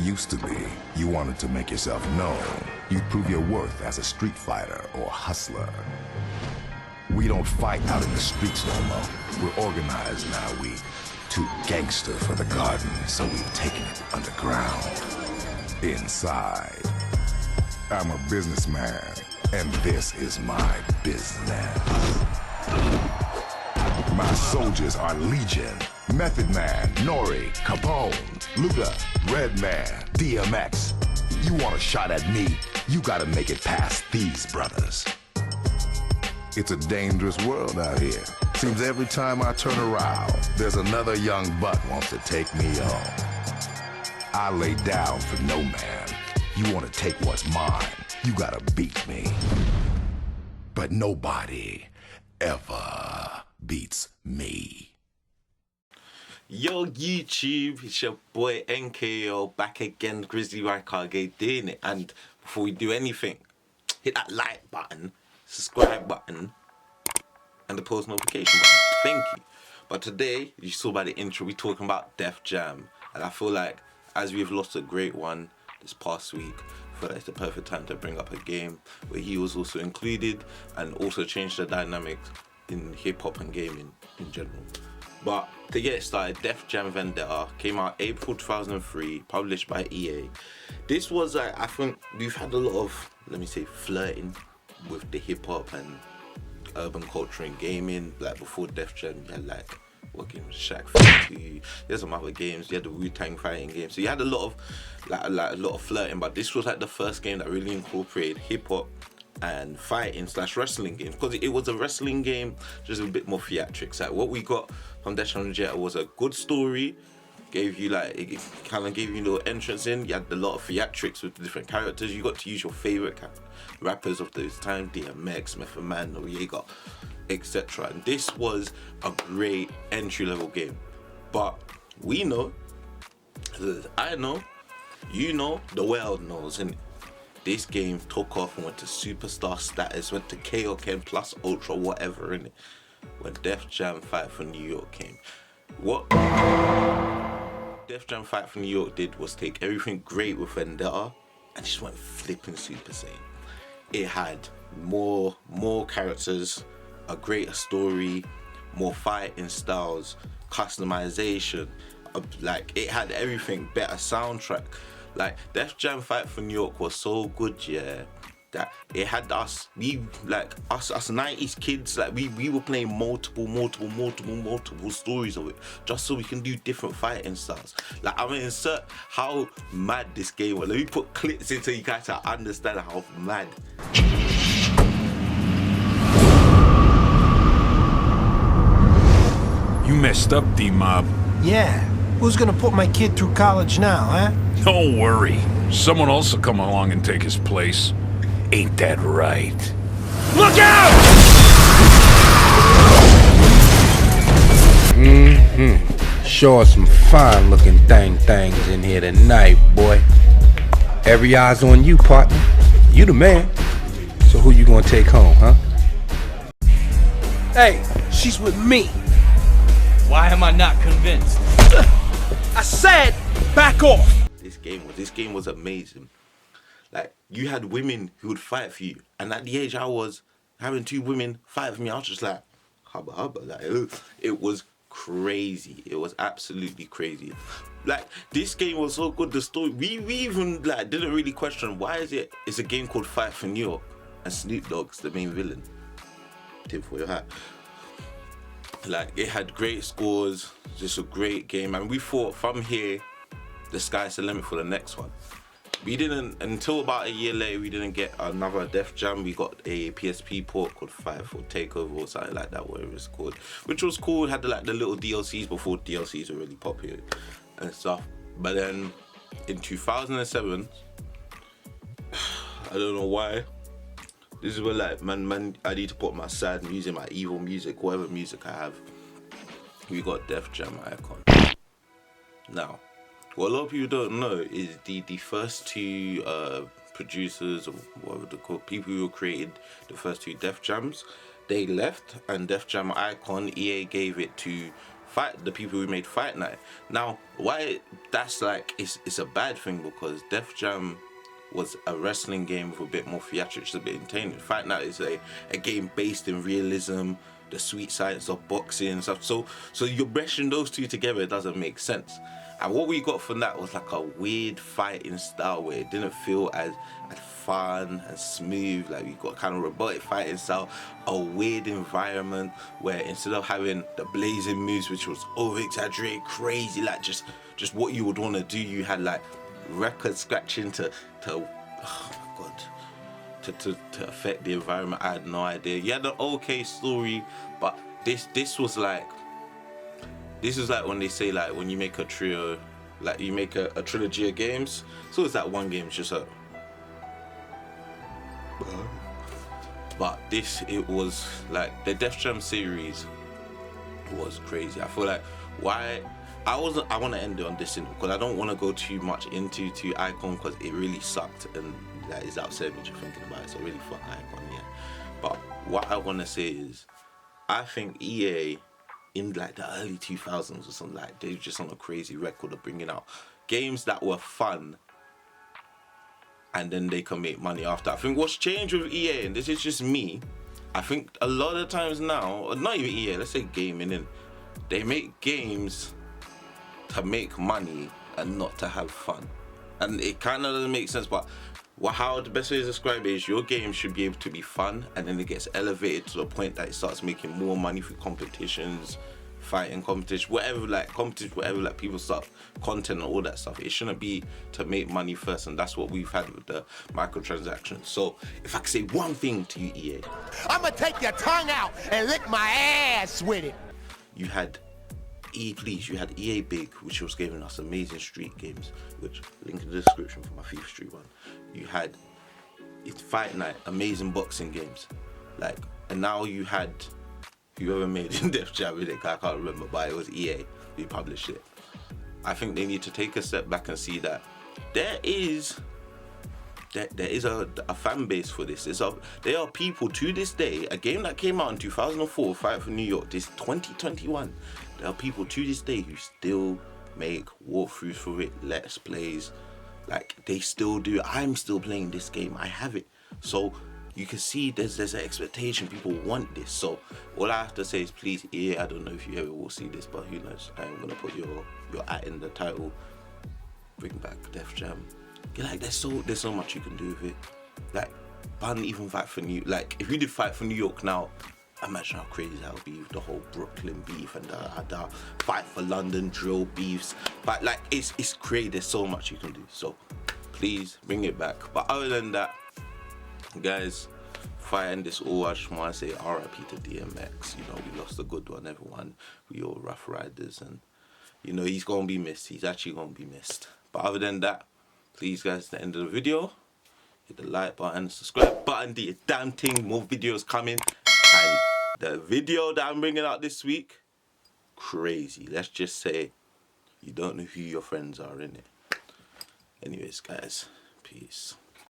Used to be, you wanted to make yourself known. You'd prove your worth as a street fighter or hustler. We don't fight out in the streets no more. We're organized now. We too gangster for the garden, so we've taken it underground. Inside. I'm a businessman, and this is my business. My soldiers are Legion, Method Man, Nori, Capone, Luda, Redman, DMX. You want a shot at me, you gotta make it past these brothers. It's a dangerous world out here. Seems every time I turn around, there's another young buck wants to take me on. I lay down for no man. You want to take what's mine, you gotta beat me. But nobody ever beats me. Yo YouTube, it's your boy NKO back again, Grizzly Raikage doing it. And before we do anything, hit that like button, subscribe button, and the post notification button. Thank you. But today, you saw by the intro, we're talking about Def Jam. And I feel like as we've lost a great one this past week, I feel like it's the perfect time to bring up a game where he was also included and also change the dynamics in hip-hop and gaming in general. But to get started, Def Jam Vendetta came out April 2003, published by EA. This was, I think, we've had a lot of, let me say, flirting with the hip-hop and urban culture in gaming. Like before Def Jam, you had like, what game was Shaq 52, there's some other games, you had the Wu-Tang fighting game. So you had a lot of, a lot of flirting, but this was like the first game that really incorporated hip-hop and fighting / wrestling games, because it was a wrestling game, just a bit more theatrics. Like what we got from Def Jam Vendetta was a good story, gave you like, it kind of gave you a little entrance in, you had a lot of theatrics with the different characters, you got to use your favorite rappers of those time, DMX, Method Man, Noriega, etc. And this was a great entry-level game. But we know, I know, you know, the world knows, and this game took off and went to superstar status, went to KOK plus Ultra, whatever, in it, when Def Jam Fight for New York came. What Def Jam Fight for New York did was take everything great with Vendetta and just went flipping Super Saiyan. It had more characters, a greater story, more fighting styles, customization, like it had everything, better soundtrack. Like Def Jam Fight for New York was so good, yeah, that it had us, us 90s kids, like we were playing multiple stories of it, just so we can do different fighting styles. Like I'm gonna insert how mad this game was. Let me put clips in so you guys can understand how mad. You messed up, D-Mob. Yeah. Who's gonna put my kid through college now, huh? Don't worry. Someone else will come along and take his place. Ain't that right? Look out! Sure, some fine-looking things in here tonight, boy. Every eye's on you, partner. You the man. So who you gonna take home, huh? Hey, she's with me. Why am I not convinced? I said, back off. This game was amazing. Like you had women who would fight for you, and at the age I was, having 2 women fight for me, I was just like, hubba. Like it was crazy. It was absolutely crazy. Like this game was so good. The story, we even like didn't really question why it's a game called Fight for New York and Snoop Dogg's the main villain. Tip for your hat. Like it had great scores, just a great game, and we thought from here the sky's the limit for the next one. We didn't, until about a year later, we didn't get another Def Jam. We got a PSP port called Fight for Takeover or something like that, whatever it's called, which was cool. It had the little DLCs before DLCs were really popular and stuff. But then in 2007, I don't know why, this is where like man, I need to put my sad music, my evil music, whatever music I have. We got Def Jam Icon. Now, what a lot of people don't know is the first 2 producers, or whatever they're called, people who created the first 2 Def Jams, they left, and Def Jam Icon, EA gave it to the people who made Fight Night. Now, why that's like it's a bad thing, because Def Jam was a wrestling game with a bit more theatrics, a bit entertaining. Fight Night is a game based in realism, the sweet science of boxing and stuff. So you're brushing those two together, it doesn't make sense. And what we got from that was like a weird fighting style where it didn't feel as fun and smooth. Like we got kind of robotic fighting style, a weird environment where instead of having the blazing moves, which was over exaggerated, crazy, like just what you would want to do, you had like record scratching to oh my god, to affect the environment. I had no idea. You had an okay story, but this was like when they say like when you make a trio, like you make a trilogy of games, so it's that one game, it's just a but it was like the Def Jam series was crazy. I feel like I want to end it on this because I don't want to go too much into Icon because it really sucked and that is upsetting me thinking about it. So really fuck Icon, yeah. But what I want to say is, I think EA in like the early 2000s or something, like they're just on a crazy record of bringing out games that were fun and then they can make money after. I think what's changed with EA, and this is just me, I think a lot of times now, or not even EA, let's say gaming, and they make games to make money and not to have fun. And it kind of doesn't make sense, but how the best way to describe it is your game should be able to be fun, and then it gets elevated to the point that it starts making more money through competitions, fighting competition, whatever, like people start content and all that stuff. It shouldn't be to make money first, and that's what we've had with the microtransactions. So if I could say one thing to you, EA, I'ma take your tongue out and lick my ass with it. You had EA Big, which was giving us amazing street games, which link in the description for my FIFA Street one. You had Fight Night, amazing boxing games, like, and now you had whoever made Def Jam with it, I can't remember, but it was EA who published it. I think they need to take a step back and see that there is a fan base for this. There are people to this day, a game that came out in 2004, Fight for New York, this 2021, there are people to this day who still make walkthroughs for it, let's plays, like they still do. I'm still playing this game, I have it. So you can see there's an expectation, people want this. So all I have to say is please, EA, I don't know if you ever will see this, but who knows, I'm gonna put your at in the title, bring back Def Jam. Like there's so much you can do with it. Like ban even Fight for New, like if you did Fight for New York now, imagine how crazy that would be with the whole Brooklyn beef and the Fight for London drill beefs. But like it's crazy, there's so much you can do. So please bring it back. But other than that, guys, before I end this all, I just want to say RIP to DMX. You know, we lost a good one, everyone. We all Rough Riders, and you know he's gonna be missed. He's actually gonna be missed. But other than that, please guys, at the end of the video, hit the like button, subscribe button, do your damn thing. More videos coming, and the video that I'm bringing out this week, crazy. Let's just say you don't know who your friends are, innit? Anyways, guys, peace.